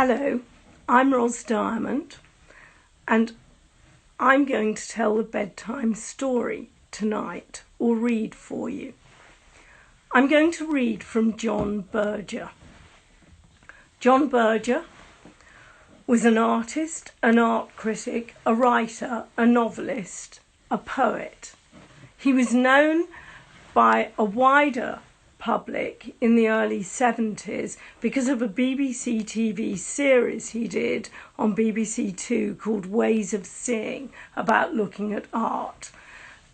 Hello, I'm Ros Diamond, and I'm going to tell a bedtime story tonight, or read for you. I'm going to read from John Berger. John Berger was an artist, an art critic, a writer, a novelist, a poet. He was known by a wider public in the early 70s because of a BBC TV series he did on BBC Two called Ways of Seeing, about looking at art,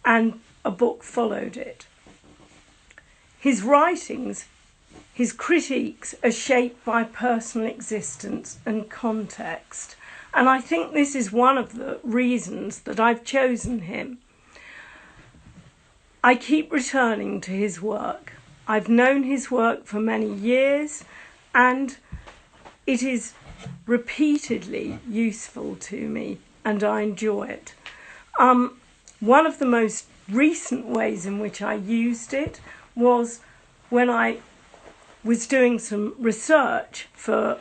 and a book followed it. His writings, his critiques, are shaped by personal existence and context, and I think this is one of the reasons that I've chosen him. I keep returning to his work. I've known his work for many years, and it is repeatedly useful to me, and I enjoy it. One of the most recent ways in which I used it was when I was doing some research for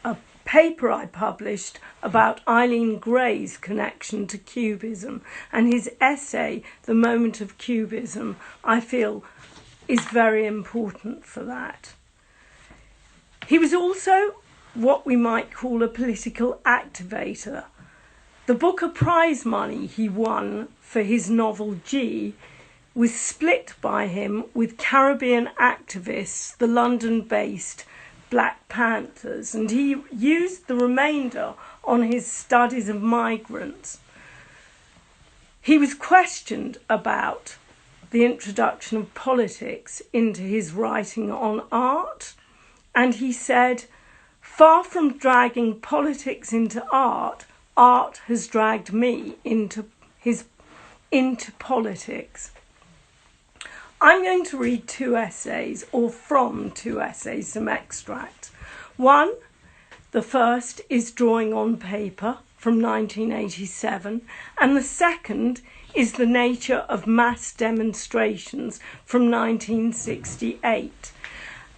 a paper I published about Eileen Gray's connection to Cubism, and his essay, The Moment of Cubism, I feel is very important for that. He was also what we might call a political activator. The Booker Prize money he won for his novel G was split by him with Caribbean activists, the London-based Black Panthers, and he used the remainder on his studies of migrants. He was questioned about the introduction of politics into his writing on art, and he said, "Far from dragging politics into art, art has dragged me into politics." I'm going to read two essays, or from two essays, some extract. One, the first, is Drawing on Paper from 1987, and the second is The Nature of Mass Demonstrations from 1968.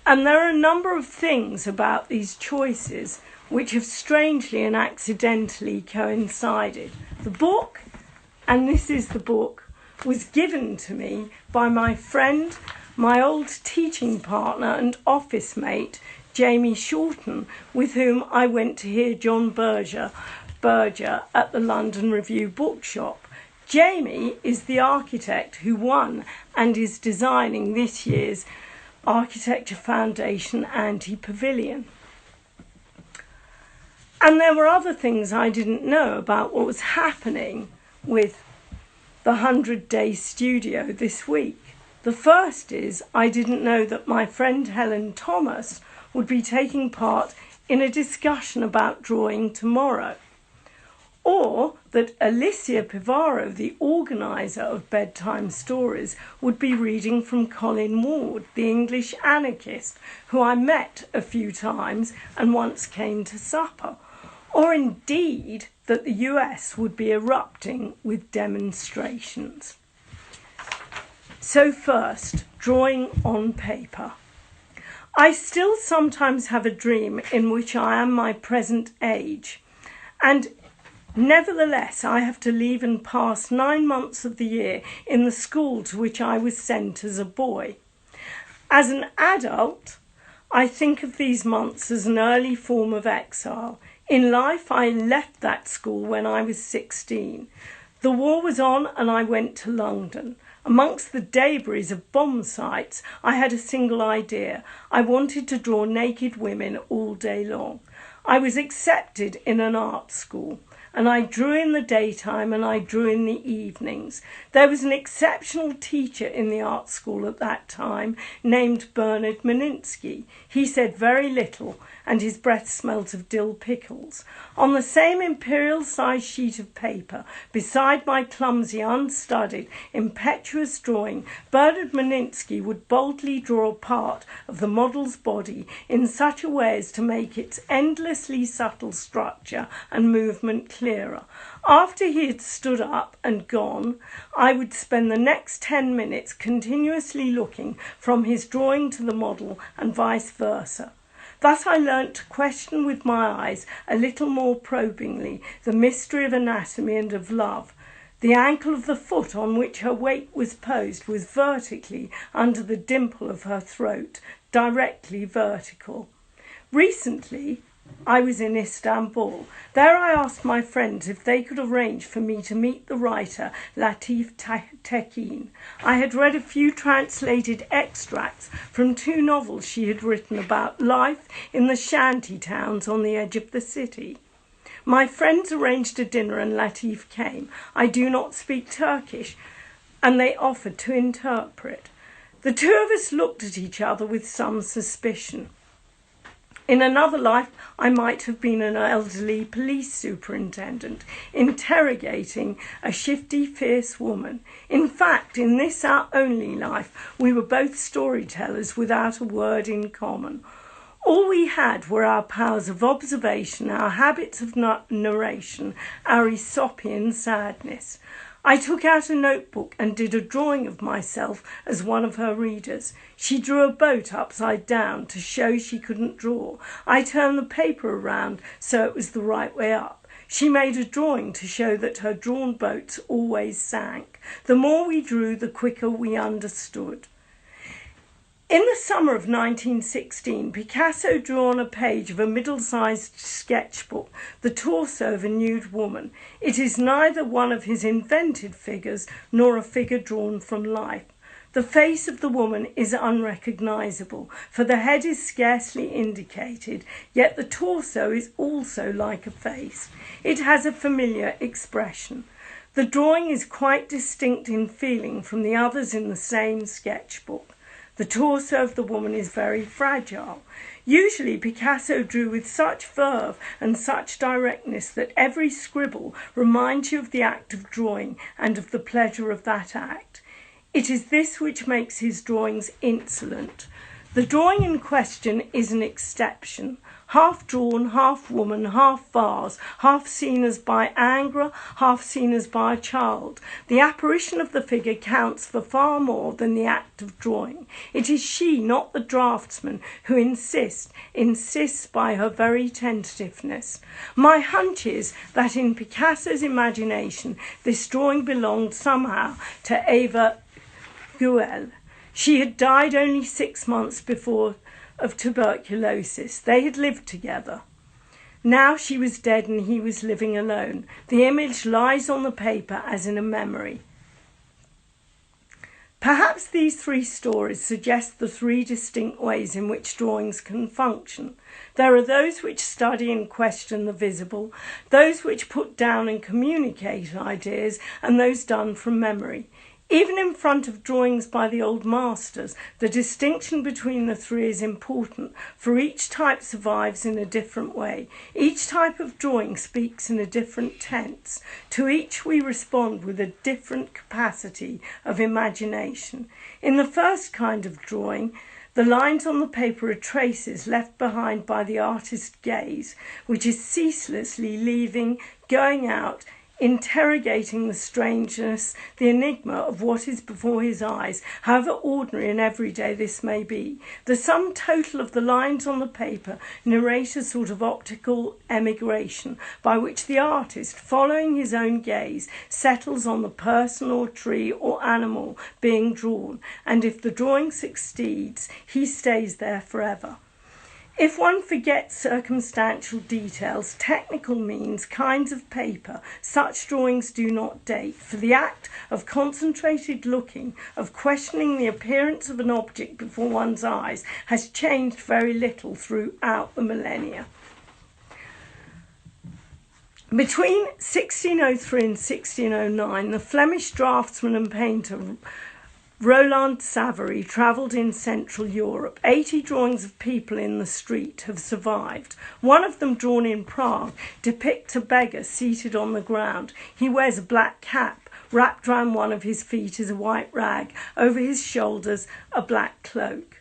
And there are a number of things about these choices which have strangely and accidentally coincided. The book, and this is the book, was given to me by my friend, my old teaching partner and office mate, Jamie Shorten, with whom I went to hear John Berger at the London Review Bookshop. Jamie is the architect who won and is designing this year's Architecture Foundation Anti-Pavilion. And there were other things I didn't know about what was happening with the 100-day studio this week. The first is I didn't know that my friend Helen Thomas would be taking part in a discussion about drawing tomorrow, or that Alicia Pivaro, the organiser of Bedtime Stories, would be reading from Colin Ward, the English anarchist, who I met a few times and once came to supper, or indeed that the US would be erupting with demonstrations. So first, drawing on paper. I still sometimes have a dream in which I am my present age, and nevertheless, I have to leave and pass 9 months of the year in the school to which I was sent as a boy. As an adult, I think of these months as an early form of exile. In life, I left that school when I was 16. The war was on and I went to London. Amongst the debris of bomb sites, I had a single idea. I wanted to draw naked women all day long. I was accepted in an art school, and I drew in the daytime and I drew in the evenings. There was an exceptional teacher in the art school at that time named Bernard Meninsky. He said very little, and his breath smelt of dill pickles. On the same imperial-sized sheet of paper, beside my clumsy, unstudied, impetuous drawing, Bernard Meninsky would boldly draw a part of the model's body in such a way as to make its endlessly subtle structure and movement clearer. After he had stood up and gone, I would spend the next 10 minutes continuously looking from his drawing to the model and vice versa. Thus I learnt to question with my eyes a little more probingly the mystery of anatomy and of love. The ankle of the foot on which her weight was posed was vertically under the dimple of her throat, directly vertical. Recently, I was in Istanbul. There I asked my friends if they could arrange for me to meet the writer Latif Tekin. I had read a few translated extracts from 2 novels she had written about life in the shanty towns on the edge of the city. My friends arranged a dinner and Latif came. I do not speak Turkish, and they offered to interpret. The 2 of us looked at each other with some suspicion. In another life, I might have been an elderly police superintendent interrogating a shifty, fierce woman. In fact, in this our only life, we were both storytellers without a word in common. All we had were our powers of observation, our habits of narration, our Aesopian sadness. I took out a notebook and did a drawing of myself as one of her readers. She drew a boat upside down to show she couldn't draw. I turned the paper around so it was the right way up. She made a drawing to show that her drawn boats always sank. The more we drew, the quicker we understood. In the summer of 1916, Picasso drew on a page of a middle-sized sketchbook the torso of a nude woman. It is neither one of his invented figures nor a figure drawn from life. The face of the woman is unrecognisable, for the head is scarcely indicated, yet the torso is also like a face. It has a familiar expression. The drawing is quite distinct in feeling from the others in the same sketchbook. The torso of the woman is very fragile. Usually Picasso drew with such verve and such directness that every scribble reminds you of the act of drawing and of the pleasure of that act. It is this which makes his drawings insolent. The drawing in question is an exception. Half drawn, half woman, half vase, half seen as by Ingres, half seen as by a child. The apparition of the figure counts for far more than the act of drawing. It is she, not the draftsman, who insists by her very tentativeness. My hunch is that in Picasso's imagination, this drawing belonged somehow to Eva Guel. She had died only 6 months before of tuberculosis. They had lived together. Now she was dead and he was living alone. The image lies on the paper as in a memory. Perhaps these 3 stories suggest the 3 distinct ways in which drawings can function. There are those which study and question the visible, those which put down and communicate ideas, and those done from memory. Even in front of drawings by the old masters, the distinction between the 3 is important, for each type survives in a different way. Each type of drawing speaks in a different tense. To each we respond with a different capacity of imagination. In the first kind of drawing, the lines on the paper are traces left behind by the artist's gaze, which is ceaselessly leaving, going out, interrogating the strangeness, the enigma of what is before his eyes, however ordinary and everyday this may be. The sum total of the lines on the paper narrate a sort of optical emigration by which the artist, following his own gaze, settles on the person or tree or animal being drawn, and if the drawing succeeds, he stays there forever. If one forgets circumstantial details, technical means, kinds of paper, such drawings do not date, for the act of concentrated looking, of questioning the appearance of an object before one's eyes, has changed very little throughout the millennia. Between 1603 and 1609, the Flemish draftsman and painter Roland Savary travelled in Central Europe. 80 drawings of people in the street have survived. One of them, drawn in Prague, depicts a beggar seated on the ground. He wears a black cap. Wrapped round one of his feet is a white rag. Over his shoulders, a black cloak.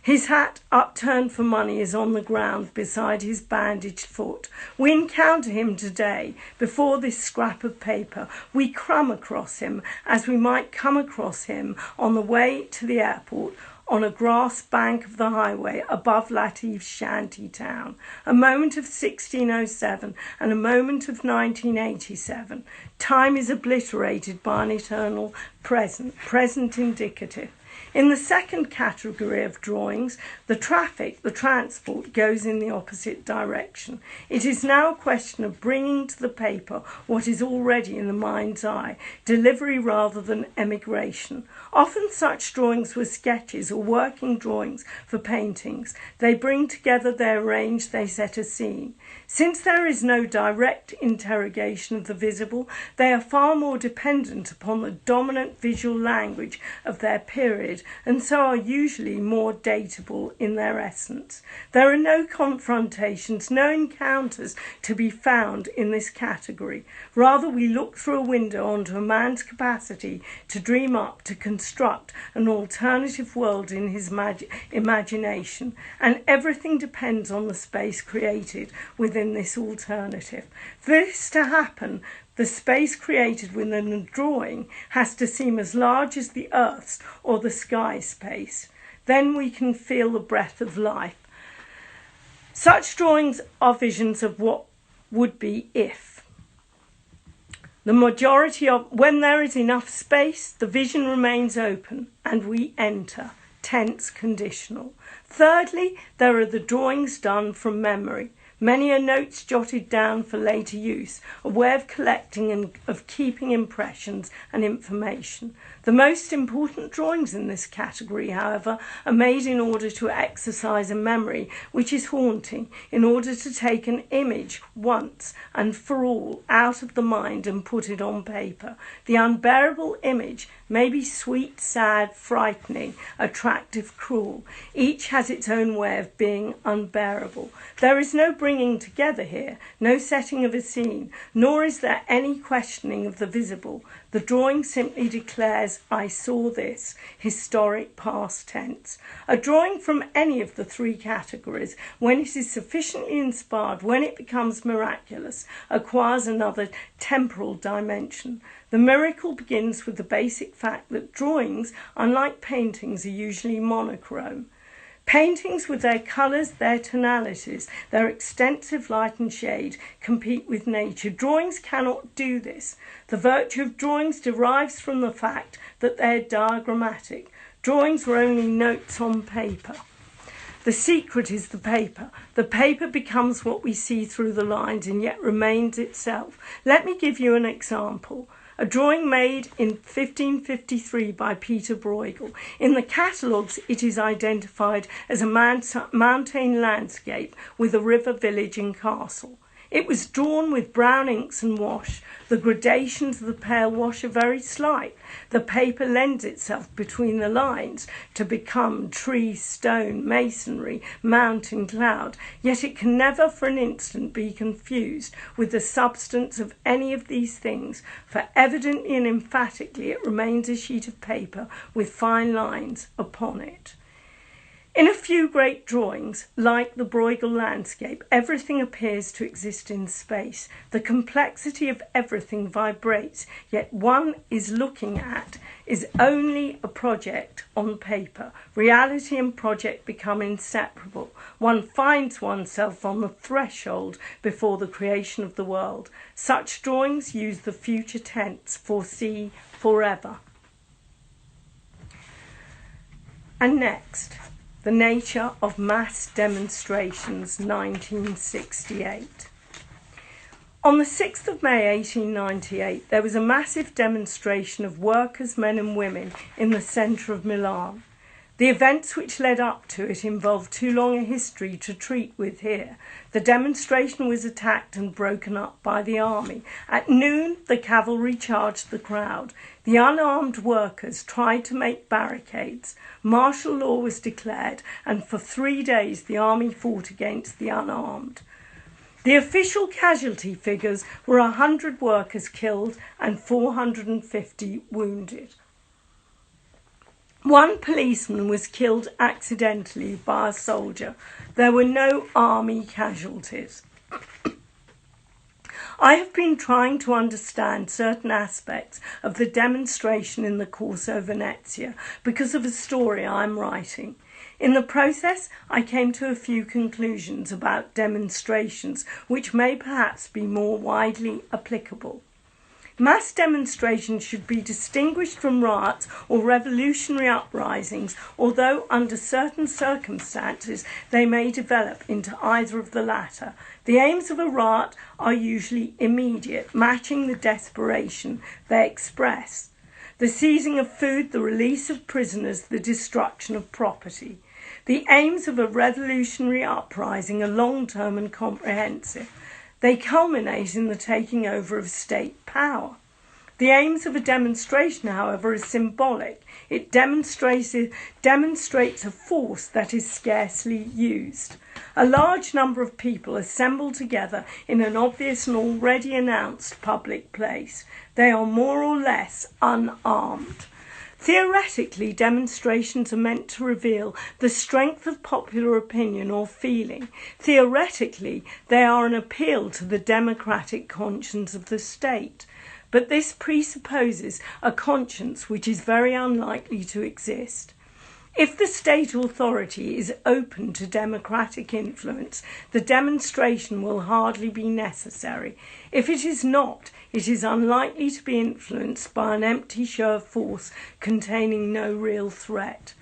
His hat, upturned for money, is on the ground beside his bandaged foot. We encounter him today. Before this scrap of paper, we crumb across him as we might come across him on the way to the airport on a grass bank of the highway above Latif's shanty town, a moment of 1607 and a moment of 1987. Time is obliterated by an eternal present indicative. In the second category of drawings, the transport, goes in the opposite direction. It is now a question of bringing to the paper what is already in the mind's eye, delivery rather than emigration. Often such drawings were sketches or working drawings for paintings. They bring together, they arrange, they set a scene. Since there is no direct interrogation of the visible, they are far more dependent upon the dominant visual language of their period, and so are usually more dateable in their essence. There are no confrontations, no encounters to be found in this category. Rather, we look through a window onto a man's capacity to dream up, to construct an alternative world in his imagination, and everything depends on the space created within this alternative. For this to happen, the space created within the drawing has to seem as large as the Earth's or the sky space. Then we can feel the breath of life. Such drawings are visions of what would be if. The majority of when there is enough space, the vision remains open and we enter, tense conditional. Thirdly, there are the drawings done from memory. Many are notes jotted down for later use, a way of collecting and of keeping impressions and information. The most important drawings in this category, however, are made in order to exercise a memory which is haunting, in order to take an image once and for all out of the mind and put it on paper. The unbearable image may be sweet, sad, frightening, attractive, cruel. Each has its own way of being unbearable. There is no bringing together here, no setting of a scene, nor is there any questioning of the visible. The drawing simply declares, I saw this, historic past tense. A drawing from any of the three categories, when it is sufficiently inspired, when it becomes miraculous, acquires another temporal dimension. The miracle begins with the basic fact that drawings, unlike paintings, are usually monochrome. Paintings with their colours, their tonalities, their extensive light and shade compete with nature. Drawings cannot do this. The virtue of drawings derives from the fact that they are diagrammatic. Drawings were only notes on paper. The secret is the paper. The paper becomes what we see through the lines and yet remains itself. Let me give you an example. A drawing made in 1553 by Peter Bruegel. In the catalogues, it is identified as a mountain landscape with a river, village and castle. It was drawn with brown inks and wash. The gradations of the pale wash are very slight. The paper lends itself between the lines to become tree, stone, masonry, mountain, cloud, yet it can never for an instant be confused with the substance of any of these things, for evidently and emphatically it remains a sheet of paper with fine lines upon it. In a few great drawings, like the Bruegel landscape, everything appears to exist in space. The complexity of everything vibrates, yet one is looking at is only a project on paper. Reality and project become inseparable. One finds oneself on the threshold before the creation of the world. Such drawings use the future tense, foresee, forever. And next, the nature of mass demonstrations, 1968. On the 6th of May 1898, there was a massive demonstration of workers, men and women in the centre of Milan. The events which led up to it involved too long a history to treat with here. The demonstration was attacked and broken up by the army. At noon, the cavalry charged the crowd. The unarmed workers tried to make barricades. Martial law was declared, and for 3 days the army fought against the unarmed. The official casualty figures were 100 workers killed and 450 wounded. One policeman was killed accidentally by a soldier. There were no army casualties. I have been trying to understand certain aspects of the demonstration in the Corso Venezia because of a story I'm writing. In the process, I came to a few conclusions about demonstrations which may perhaps be more widely applicable. Mass demonstrations should be distinguished from riots or revolutionary uprisings, although under certain circumstances they may develop into either of the latter. The aims of a riot are usually immediate, matching the desperation they express. The seizing of food, the release of prisoners, the destruction of property. The aims of a revolutionary uprising are long-term and comprehensive. They culminate in the taking over of state power. The aims of a demonstration, however, are symbolic. It demonstrates a force that is scarcely used. A large number of people assemble together in an obvious and already announced public place. They are more or less unarmed. Theoretically, demonstrations are meant to reveal the strength of popular opinion or feeling. Theoretically, they are an appeal to the democratic conscience of the state. But this presupposes a conscience which is very unlikely to exist. If the state authority is open to democratic influence, the demonstration will hardly be necessary. If it is not, it is unlikely to be influenced by an empty show of force containing no real threat.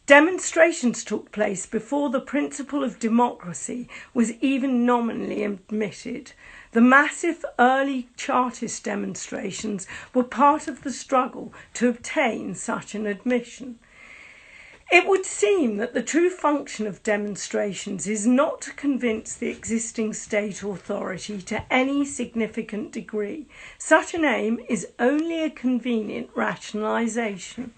Demonstrations took place before the principle of democracy was even nominally admitted. The massive early Chartist demonstrations were part of the struggle to obtain such an admission. It would seem that the true function of demonstrations is not to convince the existing state authority to any significant degree. Such an aim is only a convenient rationalisation.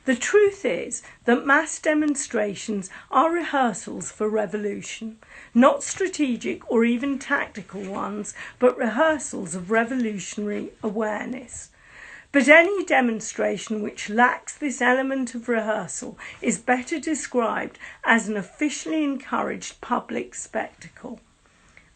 The truth is that mass demonstrations are rehearsals for revolution, not strategic or even tactical ones, but rehearsals of revolutionary awareness. But any demonstration which lacks this element of rehearsal is better described as an officially encouraged public spectacle.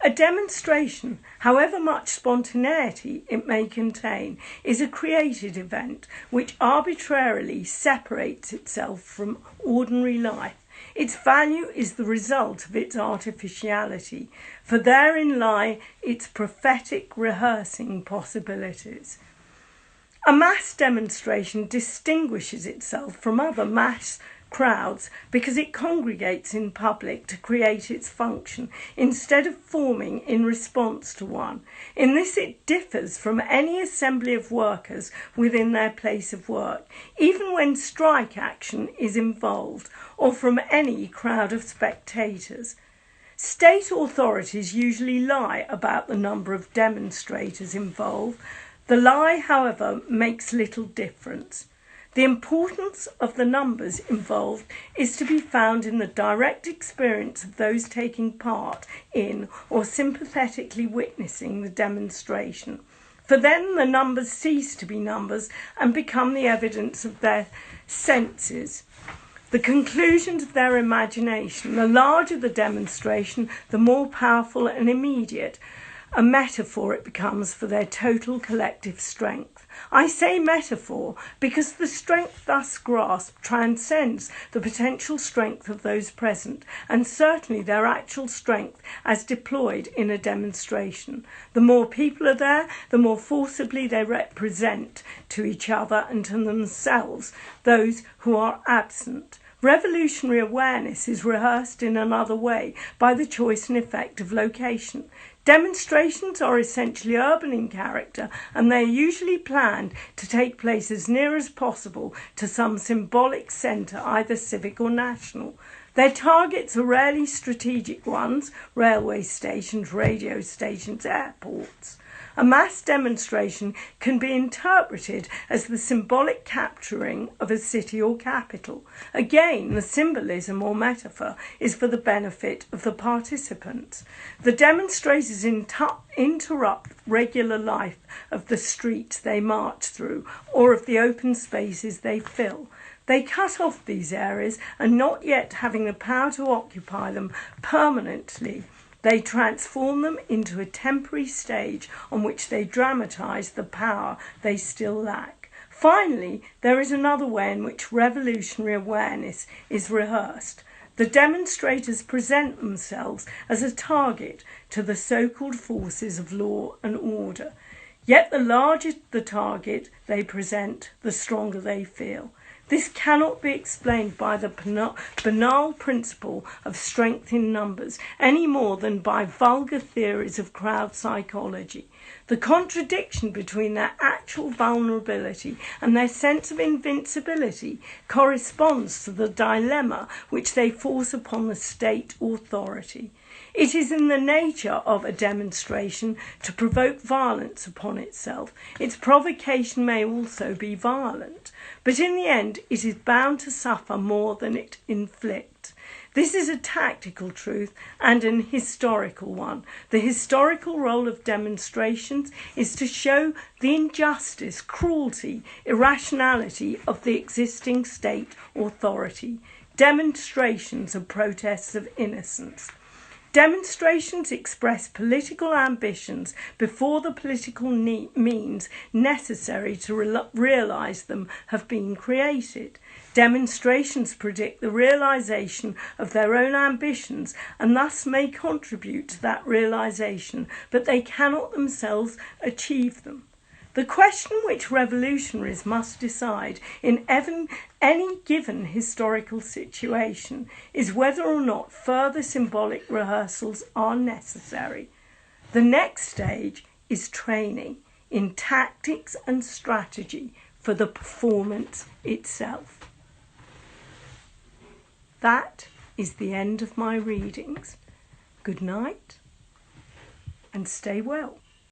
A demonstration, however much spontaneity it may contain, is a created event which arbitrarily separates itself from ordinary life. Its value is the result of its artificiality, for therein lie its prophetic rehearsing possibilities. A mass demonstration distinguishes itself from other mass crowds because it congregates in public to create its function instead of forming in response to one. In this it differs from any assembly of workers within their place of work, even when strike action is involved, or from any crowd of spectators. State authorities usually lie about the number of demonstrators involved. The lie, however, makes little difference. The importance of the numbers involved is to be found in the direct experience of those taking part in or sympathetically witnessing the demonstration. For then the numbers cease to be numbers and become the evidence of their senses, the conclusions of their imagination. The larger the demonstration, the more powerful and immediate a metaphor it becomes for their total collective strength. I say metaphor because the strength thus grasped transcends the potential strength of those present, and certainly their actual strength as deployed in a demonstration. The more people are there, the more forcibly they represent to each other and to themselves those who are absent. Revolutionary awareness is rehearsed in another way by the choice and effect of location. Demonstrations are essentially urban in character, and they are usually planned to take place as near as possible to some symbolic centre, either civic or national. Their targets are rarely strategic ones: railway stations, radio stations, airports. A mass demonstration can be interpreted as the symbolic capturing of a city or capital. Again, the symbolism or metaphor is for the benefit of the participants. The demonstrators interrupt regular life of the streets they march through or of the open spaces they fill. They cut off these areas, and not yet having the power to occupy them permanently They transform them into a temporary stage on which they dramatise the power they still lack. Finally, there is another way in which revolutionary awareness is rehearsed. The demonstrators present themselves as a target to the so-called forces of law and order. Yet the larger the target they present, the stronger they feel. This cannot be explained by the banal principle of strength in numbers any more than by vulgar theories of crowd psychology. The contradiction between their actual vulnerability and their sense of invincibility corresponds to the dilemma which they force upon the state authority. It is in the nature of a demonstration to provoke violence upon itself. Its provocation may also be violent, but in the end it is bound to suffer more than it inflicts. This is a tactical truth and an historical one. The historical role of demonstrations is to show the injustice, cruelty, irrationality of the existing state authority. Demonstrations are protests of innocence. Demonstrations express political ambitions before the political means necessary to realise them have been created. Demonstrations predict the realisation of their own ambitions and thus may contribute to that realisation, but they cannot themselves achieve them. The question which revolutionaries must decide in any given historical situation is whether or not further symbolic rehearsals are necessary. The next stage is training in tactics and strategy for the performance itself. That is the end of my readings. Good night and stay well.